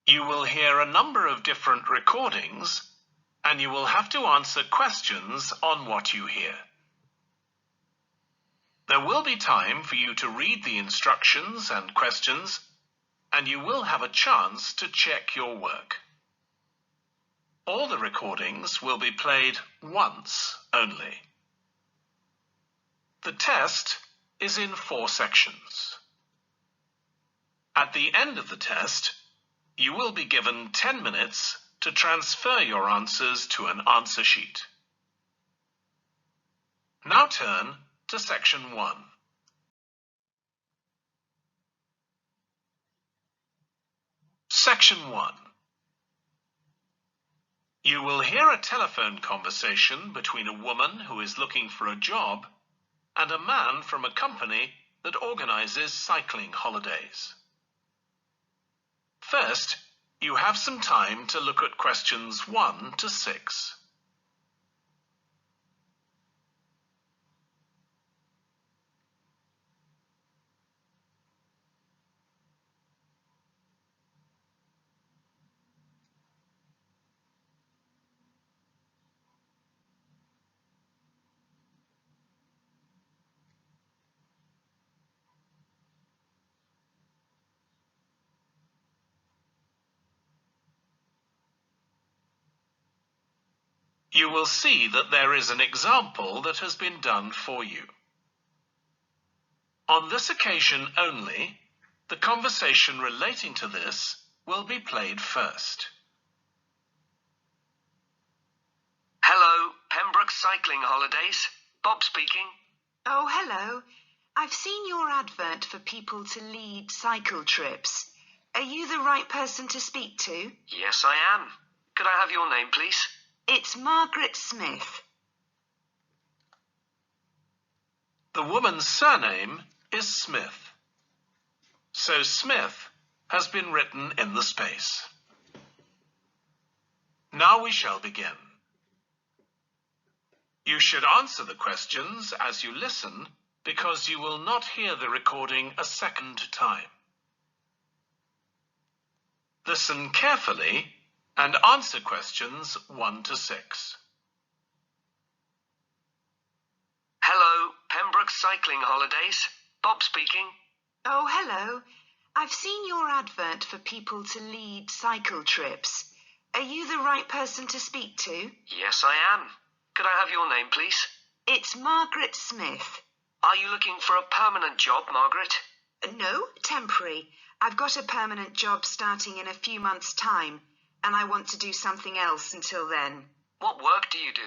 You will hear a number of different recordings, and you will have to answer questions on what you hear. There will be time for you to read the instructions and questions, and you will have a chance to check your work. All the recordings will be played once only. The test is in 4 sections. At the end of the test, you will be given 10 minutes to transfer your answers to an answer sheet. Now turn to section 1. Section 1. You will hear a telephone conversation between a woman who is looking for a job and a man from a company that organizes cycling holidays. First, you have some time to look at questions 1 to 6. You will see that there is an example that has been done for you. On this occasion only, the conversation relating to this will be played first. Hello, Pembroke Cycling Holidays. Bob speaking. Oh, hello. I've seen your advert for people to lead cycle trips. Are you the right person to speak to? Yes, I am. Could I have your name, please? It's Margaret Smith. The woman's surname is Smith. So Smith has been written in the space. Now we shall begin. You should answer the questions as you listen, because you will not hear the recording a second time. Listen carefully and answer questions 1 to 6. Hello, Pembroke Cycling Holidays. Bob speaking. Oh, hello. I've seen your advert for people to lead cycle trips. Are you the right person to speak to? Yes, I am. Could I have your name, please? It's Margaret Smith. Are you looking for a permanent job, Margaret? No, temporary. I've got a permanent job starting in a few months' time, and I want to do something else until then. What work do you do?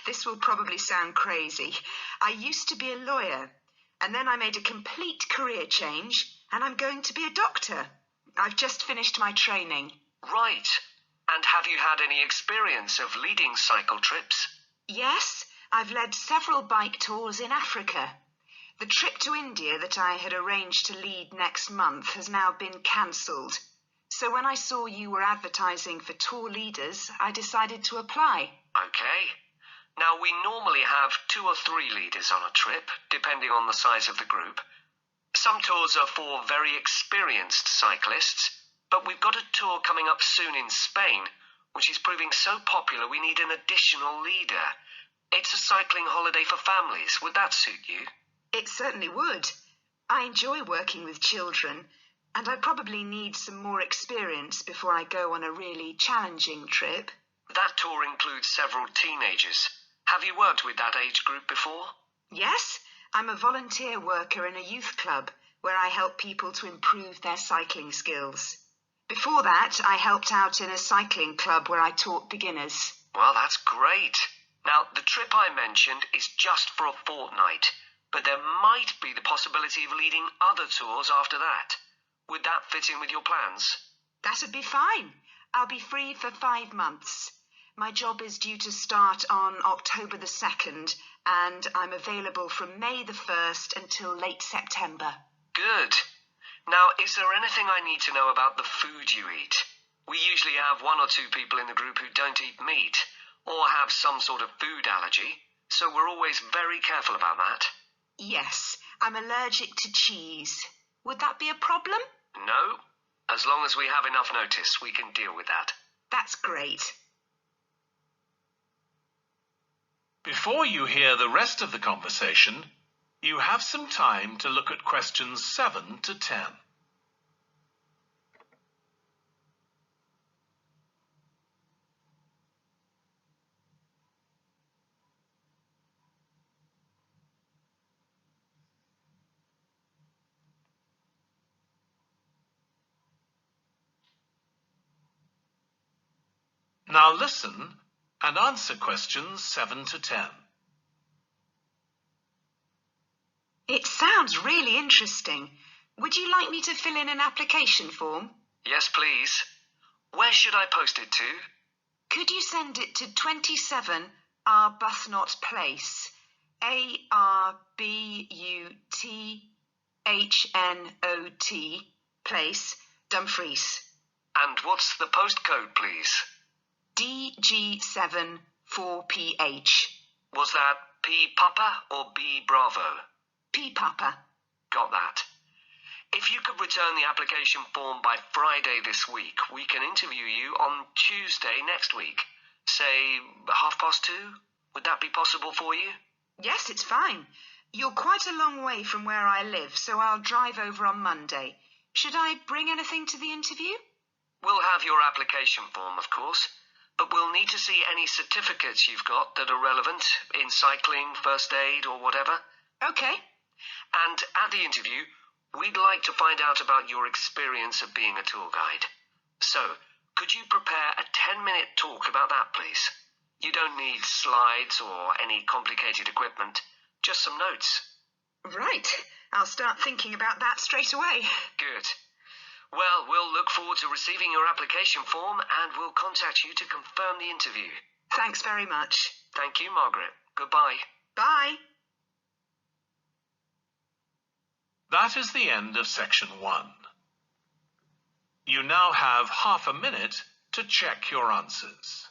This will probably sound crazy. I used to be a lawyer, and then I made a complete career change, and I'm going to be a doctor. I've just finished my training. Right. And have you had any experience of leading cycle trips? Yes, I've led several bike tours in Africa. The trip to India that I had arranged to lead next month has now been cancelled. So when I saw you were advertising for tour leaders, I decided to apply. Okay. Now, we normally have 2 or 3 leaders on a trip, depending on the size of the group. Some tours are for very experienced cyclists, but we've got a tour coming up soon in Spain, which is proving so popular we need an additional leader. It's a cycling holiday for families. Would that suit you? It certainly would. I enjoy working with children, and I probably need some more experience before I go on a really challenging trip. That tour includes several teenagers. Have you worked with that age group before? Yes, I'm a volunteer worker in a youth club where I help people to improve their cycling skills. Before that, I helped out in a cycling club where I taught beginners. Well, that's great. Now, the trip I mentioned is just for a fortnight, but there might be the possibility of leading other tours after that. Would that fit in with your plans? That'd be fine. I'll be free for 5 months. My job is due to start on October the 2nd, and I'm available from May the 1st until late September. Good. Now, is there anything I need to know about the food you eat? We usually have 1 or 2 people in the group who don't eat meat or have some sort of food allergy, so we're always very careful about that. Yes, I'm allergic to cheese. Would that be a problem? No. As long as we have enough notice, we can deal with that. That's great. Before you hear the rest of the conversation, you have some time to look at questions 7 to 10. Now listen and answer questions 7 to 10. It sounds really interesting. Would you like me to fill in an application form? Yes, please. Where should I post it to? Could you send it to 27 Arbuthnot Place, Arbuthnot Place, Dumfries? And what's the postcode, please? DG7 4PH. Was that P Papa or B Bravo? P Papa. Got that. If you could return the application form by Friday this week, we can interview you on Tuesday next week. Say 2:30? Would that be possible for you? Yes, it's fine. You're quite a long way from where I live, so I'll drive over on Monday. Should I bring anything to the interview? We'll have your application form, of course, but we'll need to see any certificates you've got that are relevant in cycling, first aid, or whatever. Okay. And at the interview, we'd like to find out about your experience of being a tour guide. So, could you prepare a 10-minute talk about that, please? You don't need slides or any complicated equipment, just some notes. Right. I'll start thinking about that straight away. Good. Well, we'll look forward to receiving your application form and we'll contact you to confirm the interview. Thanks very much. Thank you, Margaret. Goodbye. Bye. That is the end of section 1. You now have half a minute to check your answers.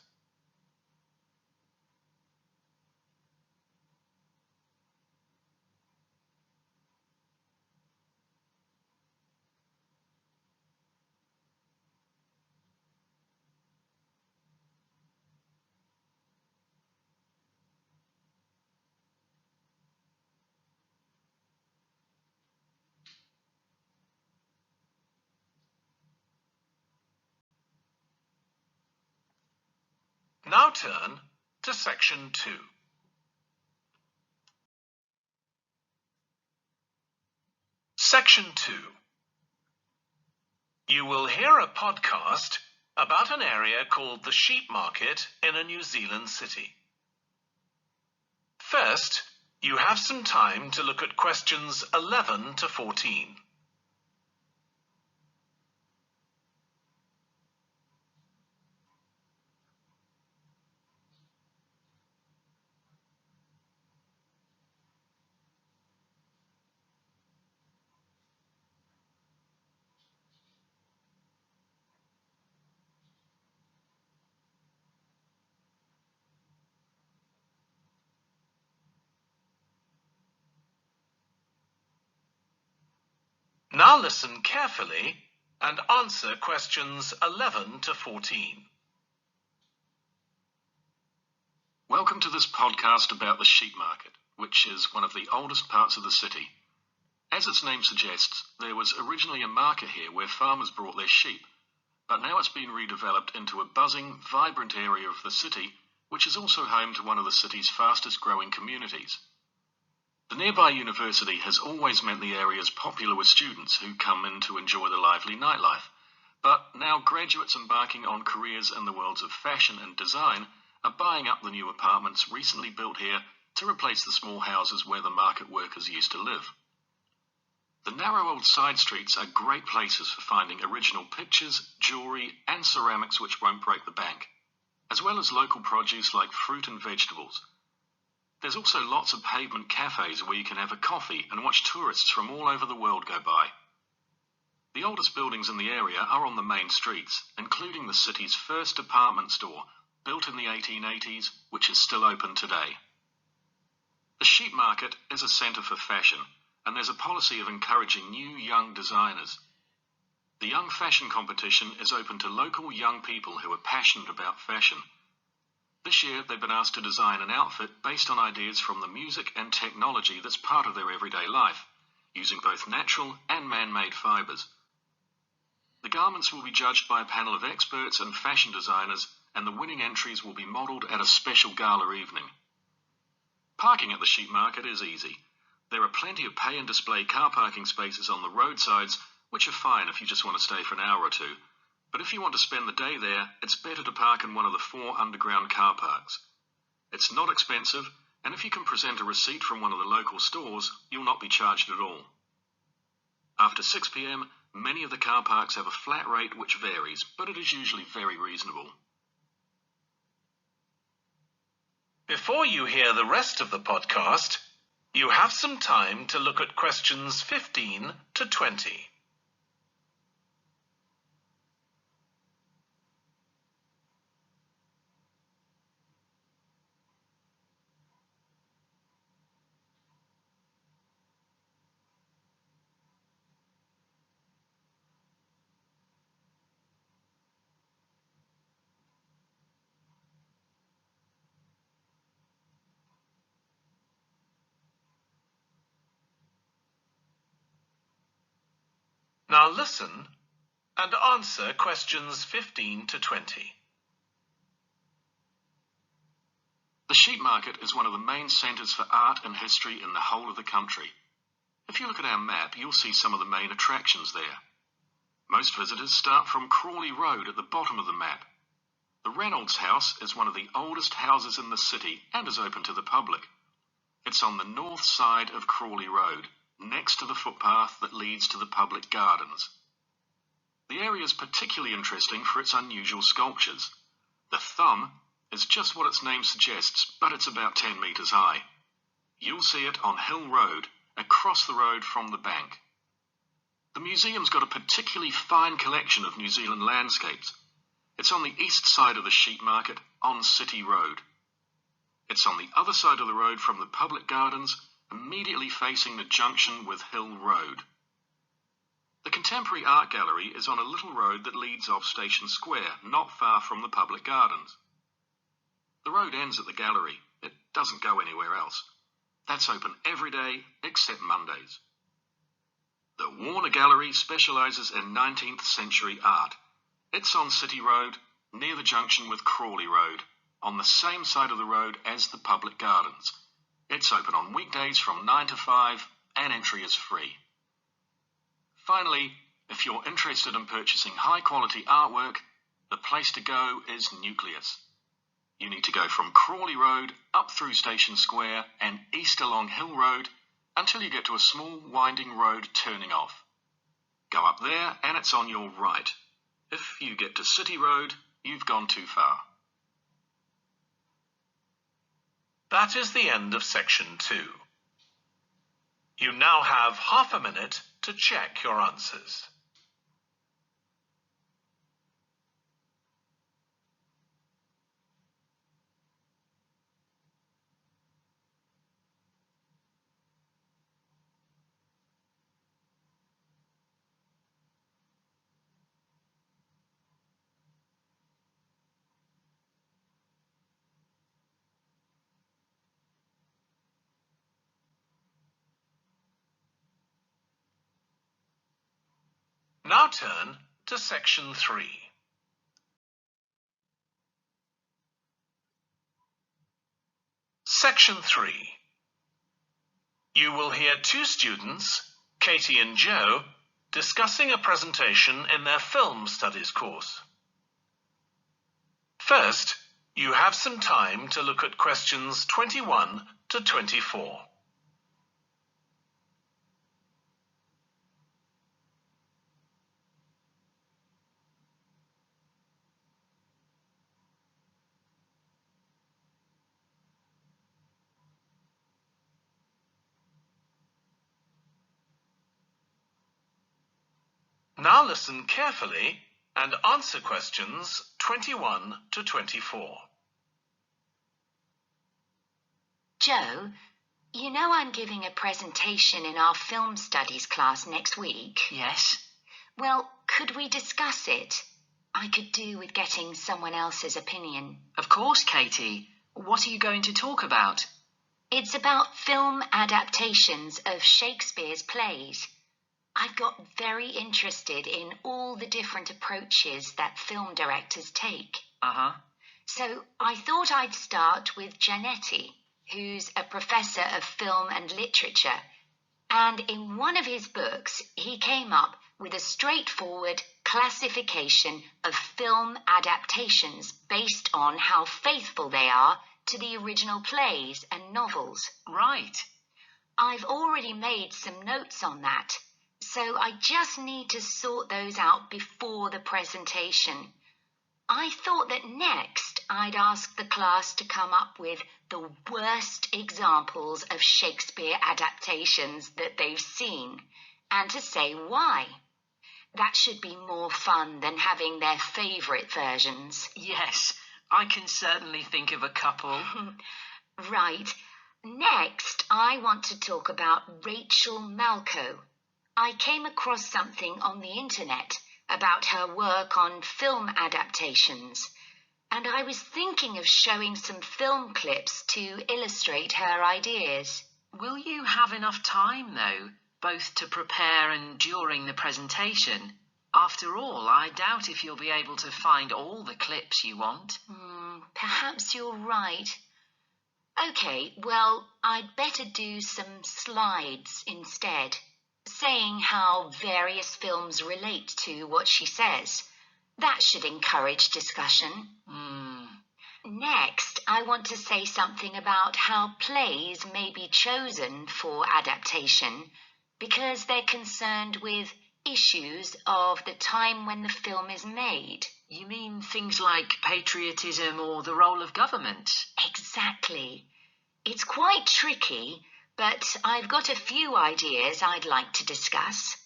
Now turn to section 2. Section 2. You will hear a podcast about an area called the Sheep Market in a New Zealand city. First, you have some time to look at questions 11 to 14. Now listen carefully and answer questions 11 to 14. Welcome to this podcast about the sheep market, which is one of the oldest parts of the city. As its name suggests, there was originally a market here where farmers brought their sheep, but now it's been redeveloped into a buzzing, vibrant area of the city, which is also home to one of the city's fastest growing communities. The nearby university has always meant the area is popular with students who come in to enjoy the lively nightlife, but now graduates embarking on careers in the worlds of fashion and design are buying up the new apartments recently built here to replace the small houses where the market workers used to live. The narrow old side streets are great places for finding original pictures, jewellery and ceramics which won't break the bank, as well as local produce like fruit and vegetables. There's also lots of pavement cafes where you can have a coffee and watch tourists from all over the world go by. The oldest buildings in the area are on the main streets, including the city's first department store, built in the 1880s, which is still open today. The sheep market is a centre for fashion, and there's a policy of encouraging new young designers. The The Young Fashion Competition is open to local young people who are passionate about fashion. This year, they've been asked to design an outfit based on ideas from the music and technology that's part of their everyday life, using both natural and man-made fibres. The garments will be judged by a panel of experts and fashion designers, and the winning entries will be modelled at a special gala evening. Parking at the sheep market is easy. There are plenty of pay and display car parking spaces on the roadsides, which are fine if you just want to stay for an hour or two. But if you want to spend the day there, it's better to park in one of the 4 underground car parks. It's not expensive, and if you can present a receipt from one of the local stores, you'll not be charged at all. After 6 p.m, many of the car parks have a flat rate which varies, but it is usually very reasonable. Before you hear the rest of the podcast, you have some time to look at questions 15 to 20. Now listen and answer questions 15 to 20. The sheep market is one of the main centres for art and history in the whole of the country. If you look at our map, you'll see some of the main attractions there. Most visitors start from Crawley Road at the bottom of the map. The Reynolds House is one of the oldest houses in the city and is open to the public. It's on the north side of Crawley Road, next to the footpath that leads to the public gardens. The area is particularly interesting for its unusual sculptures. The thumb is just what its name suggests, but it's about 10 metres high. You'll see it on Hill Road, across the road from the bank. The museum's got a particularly fine collection of New Zealand landscapes. It's on the east side of the sheep market, on City Road. It's on the other side of the road from the public gardens, immediately facing the junction with Hill Road. The Contemporary Art Gallery is on a little road that leads off Station Square, not far from the public gardens. The road ends at the gallery. It doesn't go anywhere else. That's open every day except Mondays. The Warner Gallery specialises in 19th century art. It's on City Road, near the junction with Crawley Road, on the same side of the road as the public gardens. It's open on weekdays from 9 to 5 and entry is free. Finally, if you're interested in purchasing high-quality artwork, the place to go is Nucleus. You need to go from Crawley Road up through Station Square and east along Hill Road until you get to a small winding road turning off. Go up there and it's on your right. If you get to City Road, you've gone too far. That is the end of section 2. You now have half a minute to check your answers. Now turn to section 3. Section 3. You will hear 2 students, Katie and Joe, discussing a presentation in their film studies course. First, you have some time to look at questions 21 to 24. Now listen carefully and answer questions 21 to 24. Joe, you know I'm giving a presentation in our film studies class next week. Yes. Well, could we discuss it? I could do with getting someone else's opinion. Of course, Katie. What are you going to talk about? It's about film adaptations of Shakespeare's plays. I've got very interested in all the different approaches that film directors take. Uh-huh. So I thought I'd start with Giannetti, who's a professor of film and literature. And in one of his books, he came up with a straightforward classification of film adaptations based on how faithful they are to the original plays and novels. Right. I've already made some notes on that, so I just need to sort those out before the presentation. I thought that next I'd ask the class to come up with the worst examples of Shakespeare adaptations that they've seen, and to say why. That should be more fun than having their favourite versions. Yes, I can certainly think of a couple. Right. Next, I want to talk about Rachel Malco. I came across something on the internet about her work on film adaptations, and I was thinking of showing some film clips to illustrate her ideas. Will you have enough time, though, both to prepare and during the presentation? After all, I doubt if you'll be able to find all the clips you want. Perhaps you're right. Okay, well, I'd better do some slides instead, saying how various films relate to what she says. That should encourage discussion. Next, I want to say something about how plays may be chosen for adaptation because they're concerned with issues of the time when the film is made. You mean things like patriotism or the role of government? Exactly. It's quite tricky, but I've got a few ideas I'd like to discuss.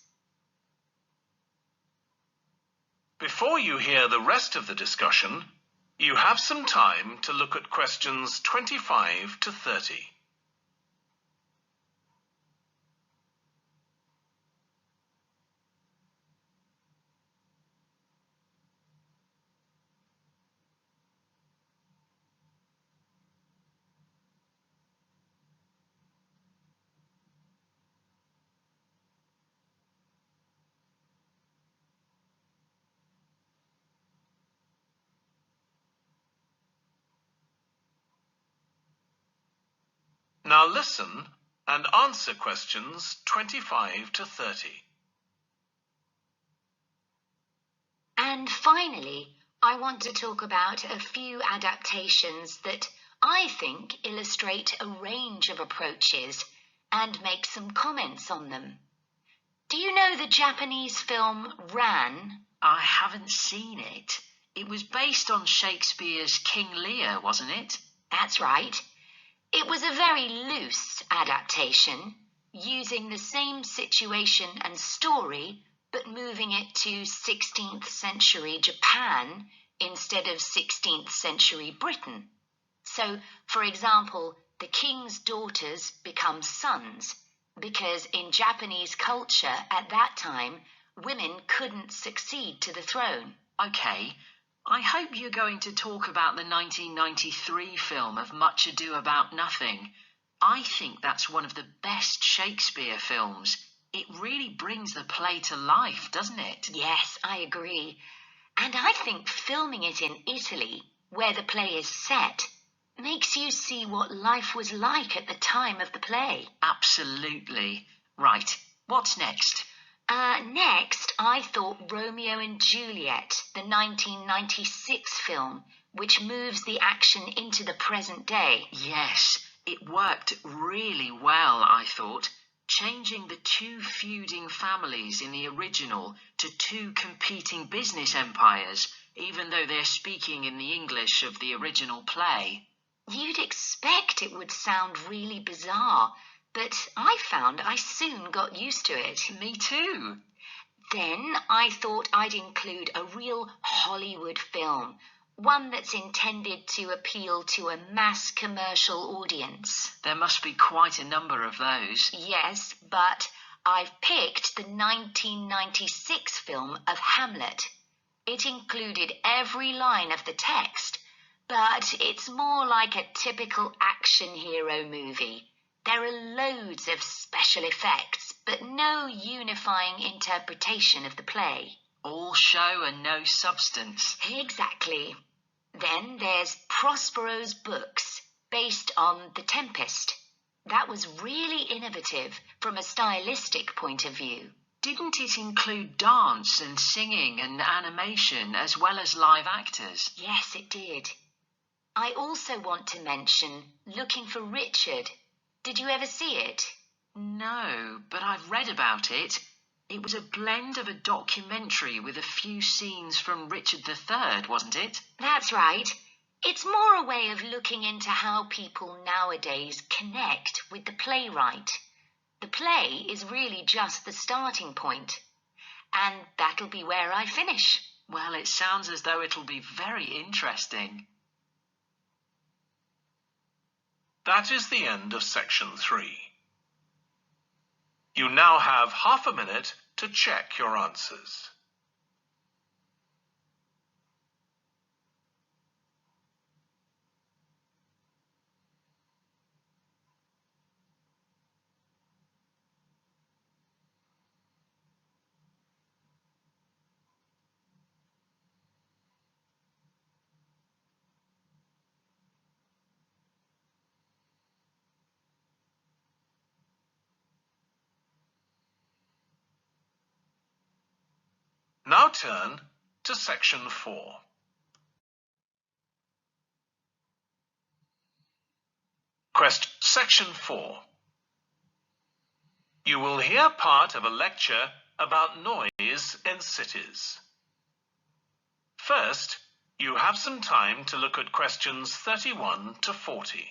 Before you hear the rest of the discussion, you have some time to look at questions 25 to 30. Now listen and answer questions 25 to 30. And finally, I want to talk about a few adaptations that I think illustrate a range of approaches and make some comments on them. Do you know the Japanese film Ran? I haven't seen it. It was based on Shakespeare's King Lear, wasn't it? That's right. It was a very loose adaptation, using the same situation and story, but moving it to 16th century Japan instead of 16th century Britain. So, for example, the king's daughters become sons, because in Japanese culture at that time, women couldn't succeed to the throne. Okay. I hope you're going to talk about the 1993 film of Much Ado About Nothing. I think that's one of the best Shakespeare films. It really brings the play to life, doesn't it? Yes, I agree. And I think filming it in Italy, where the play is set, makes you see what life was like at the time of the play. Absolutely. Right. What's next? Next, I thought Romeo and Juliet, the 1996 film, which moves the action into the present day. Yes, it worked really well, I thought, changing the two feuding families in the original to two competing business empires, even though they're speaking in the English of the original play. You'd expect it would sound really bizarre, but I found I soon got used to it. Me too. Then I thought I'd include a real Hollywood film, one that's intended to appeal to a mass commercial audience. There must be quite a number of those. Yes, but I've picked the 1996 film of Hamlet. It included every line of the text, but it's more like a typical action hero movie. There are loads of special effects, but no unifying interpretation of the play. All show and no substance. Exactly. Then there's Prospero's books, based on The Tempest. That was really innovative from a stylistic point of view. Didn't it include dance and singing and animation as well as live actors? Yes, it did. I also want to mention Looking for Richard. Did you ever see it? No, but I've read about it. It was a blend of a documentary with a few scenes from Richard III, wasn't it? That's right. It's more a way of looking into how people nowadays connect with the playwright. The play is really just the starting point. And that'll be where I finish. Well, it sounds as though it'll be very interesting. That is the end of section 3. You now have half a minute to check your answers. Now turn to section 4. Section 4. You will hear part of a lecture about noise in cities. First, you have some time to look at questions 31 to 40.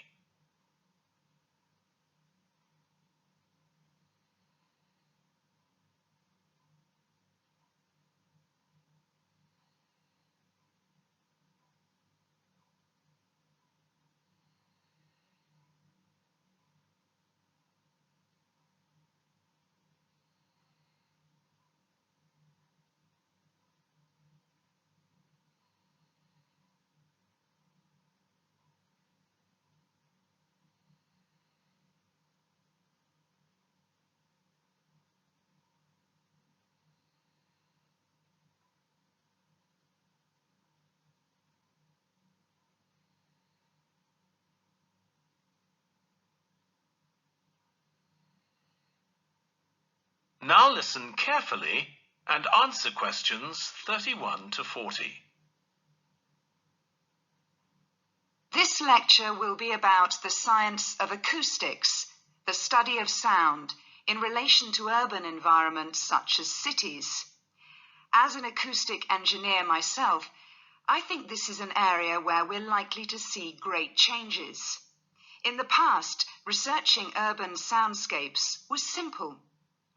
Now listen carefully and answer questions 31 to 40. This lecture will be about the science of acoustics, the study of sound, in relation to urban environments such as cities. As an acoustic engineer myself, I think this is an area where we're likely to see great changes. In the past, researching urban soundscapes was simple.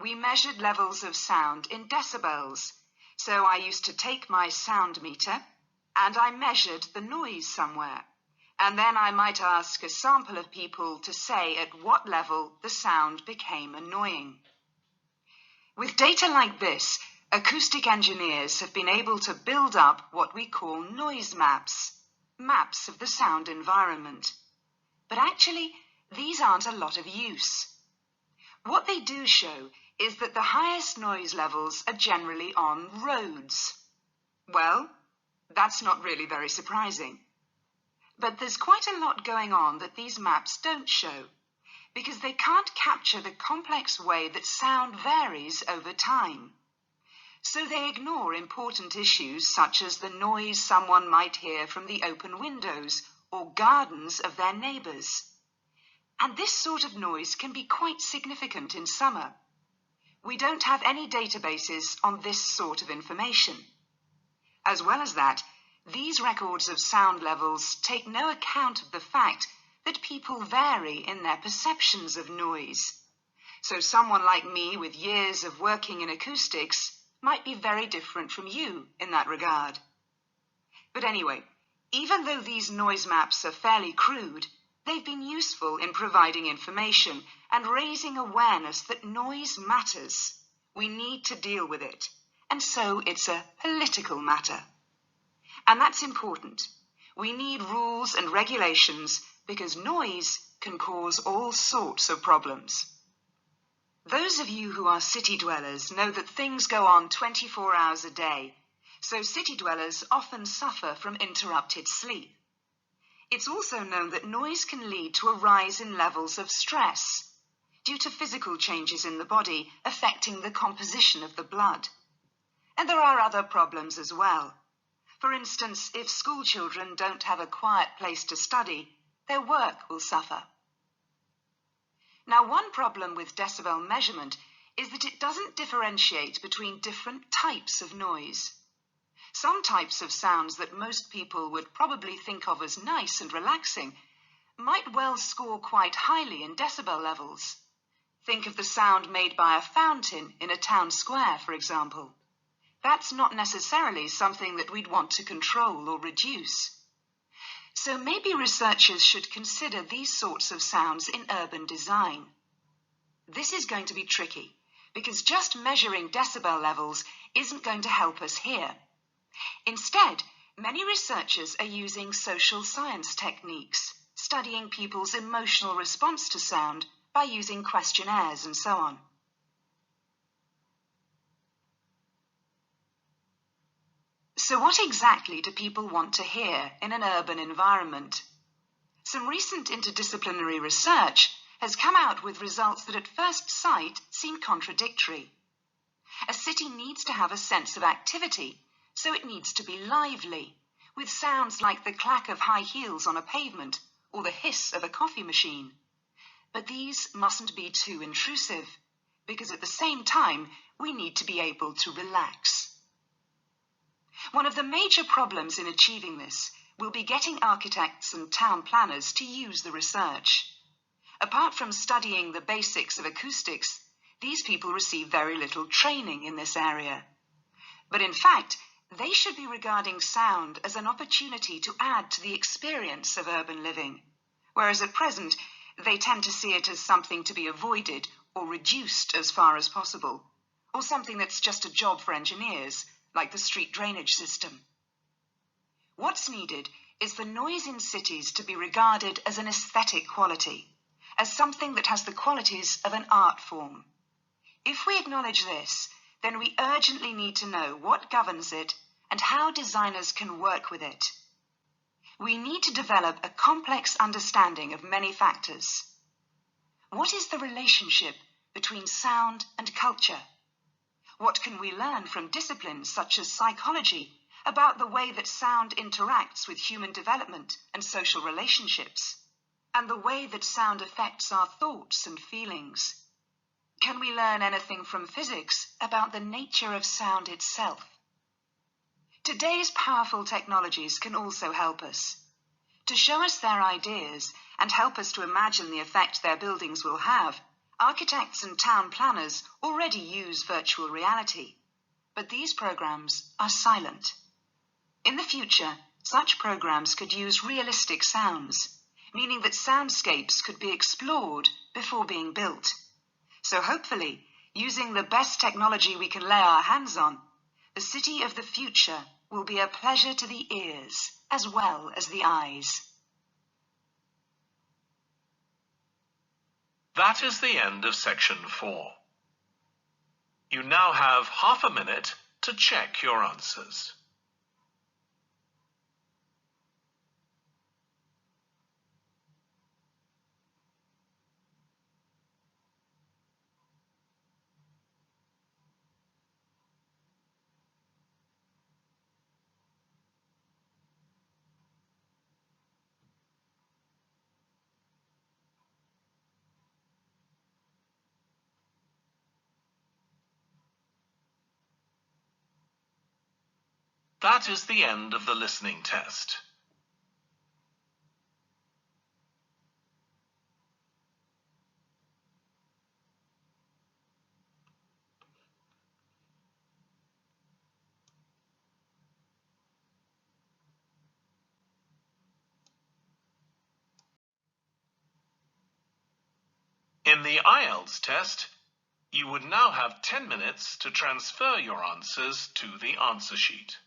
We measured levels of sound in decibels, so I used to take my sound meter and I measured the noise somewhere. And then I might ask a sample of people to say at what level the sound became annoying. With data like this, acoustic engineers have been able to build up what we call noise maps, maps of the sound environment. But actually, these aren't a lot of use. What they do show is that the highest noise levels are generally on roads. Well, that's not really very surprising. But there's quite a lot going on that these maps don't show, because they can't capture the complex way that sound varies over time. So they ignore important issues such as the noise someone might hear from the open windows or gardens of their neighbours. And this sort of noise can be quite significant in summer. We don't have any databases on this sort of information. As well as that, these records of sound levels take no account of the fact that people vary in their perceptions of noise. So someone like me with years of working in acoustics might be very different from you in that regard. But anyway, even though these noise maps are fairly crude, They've been useful in providing information and raising awareness that noise matters. We need to deal with it, and so it's a political matter. And that's important. We need rules and regulations because noise can cause all sorts of problems. Those of you who are city dwellers know that things go on 24 hours a day, so city dwellers often suffer from interrupted sleep. It's also known that noise can lead to a rise in levels of stress due to physical changes in the body affecting the composition of the blood. And there are other problems as well. For instance, if school children don't have a quiet place to study, their work will suffer. Now, one problem with decibel measurement is that it doesn't differentiate between different types of noise. Some types of sounds that most people would probably think of as nice and relaxing might well score quite highly in decibel levels. Think of the sound made by a fountain in a town square, for example. That's not necessarily something that we'd want to control or reduce. So maybe researchers should consider these sorts of sounds in urban design. This is going to be tricky because just measuring decibel levels isn't going to help us here. Instead, many researchers are using social science techniques, studying people's emotional response to sound by using questionnaires and so on. So what exactly do people want to hear in an urban environment? Some recent interdisciplinary research has come out with results that at first sight seem contradictory. A city needs to have a sense of activity, so it needs to be lively, with sounds like the clack of high heels on a pavement or the hiss of a coffee machine. But these mustn't be too intrusive, because at the same time, we need to be able to relax. One of the major problems in achieving this will be getting architects and town planners to use the research. Apart from studying the basics of acoustics, these people receive very little training in this area. But in fact, they should be regarding sound as an opportunity to add to the experience of urban living, whereas at present, they tend to see it as something to be avoided or reduced as far as possible, or something that's just a job for engineers, like the street drainage system. What's needed is for noise in cities to be regarded as an aesthetic quality, as something that has the qualities of an art form. If we acknowledge this, then we urgently need to know what governs it and how designers can work with it. We need to develop a complex understanding of many factors. What is the relationship between sound and culture? What can we learn from disciplines such as psychology about the way that sound interacts with human development and social relationships, and the way that sound affects our thoughts and feelings? Can we learn anything from physics about the nature of sound itself? Today's powerful technologies can also help us. To show us their ideas and help us to imagine the effect their buildings will have, architects and town planners already use virtual reality, but these programs are silent. In the future, such programs could use realistic sounds, meaning that soundscapes could be explored before being built. So hopefully, using the best technology we can lay our hands on, the city of the future will be a pleasure to the ears as well as the eyes. That is the end of section 4. You now have half a minute to check your answers. That is the end of the listening test. In the IELTS test, you would now have 10 minutes to transfer your answers to the answer sheet.